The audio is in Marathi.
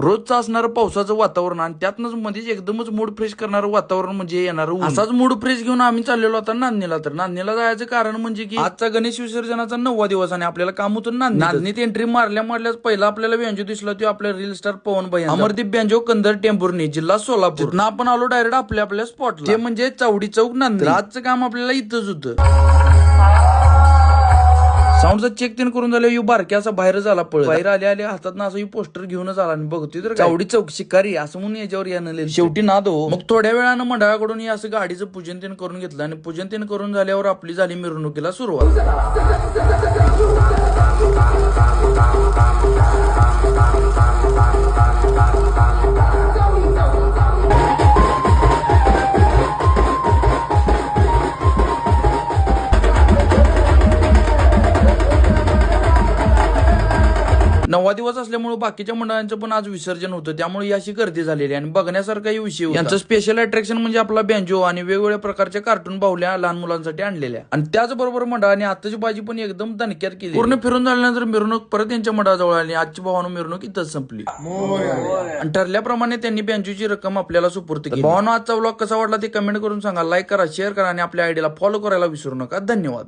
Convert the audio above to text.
रोजचं असणारं पावसाचं वातावरण आणि त्यातनंच मध्येच एकदमच मूड फ्रेश करणारं वातावरण म्हणजे येणार असाच मूड फ्रेश घेऊन आम्ही चाललेलो आता नांदणीला. तर नांदणीला जायचं कारण म्हणजे की आजचा गणेश विसर्जनाचा 9वा दिवस आणि आपल्याला काम होतं नांदणीत एंट्री मारल्याच पहिला आपल्याला बँजो दिसला तो आपल्या रील स्टार पवन भाई अमरदीप बँजो कंदर टेंभुर्णी जिल्हा सोलापूर ना आपण आलो डायरेक्ट आपल्या स्पॉटला ते म्हणजे चावडी चौक नांदणी. आजचं काम आपल्याला इथंच होतं. साऊंडचा चेक तीन करून झालं यू बारक्या असा बाहेर झाला पळ बाहेर आले हातात ना असं पोस्टर घेऊनच आला आणि बघतोय तर चावडी चौक शिकारी असं म्हणून याच्यावर यानं शेवटी नाद हो. मग थोड्या वेळानं मंडळाकडून असं गाडीचं पूजन तीन करून घेतलं आणि पूजन तीन करून झाल्यावर आपली झाली मिरवणुकीला सुरुवात. नववा दिवस असल्यामुळे बाकीच्या मंडळांचं पण आज विसर्जन होतं त्यामुळे अशी गर्दी झालेली आणि बघण्यासारखाही विषय होता. यांचं स्पेशल अट्रॅक्शन म्हणजे आपला बँजो आणि वेगवेगळ्या प्रकारच्या कार्टून बाहुल्या लहान मुलांसाठी आणलेल्या आणि त्याचबरोबर मंडळाने आताची पण एकदम दणक्यात केली. पूर्ण फिरून झाल्यानंतर मिरवणूक परत यांच्या मंडळाजवळ आली. आजची भावानो मिरवणूक इथंच संपली आणि ठरल्याप्रमाणे त्यांनी बँजोची रक्कम आपल्याला सुपूर्त केली. भावानो आजचा व्लॉग कसा वाटला ते कमेंट करून सांगा, लाईक करा, शेअर करा आणि आपल्या आयडीला फॉलो करायला विसरू नका. धन्यवाद.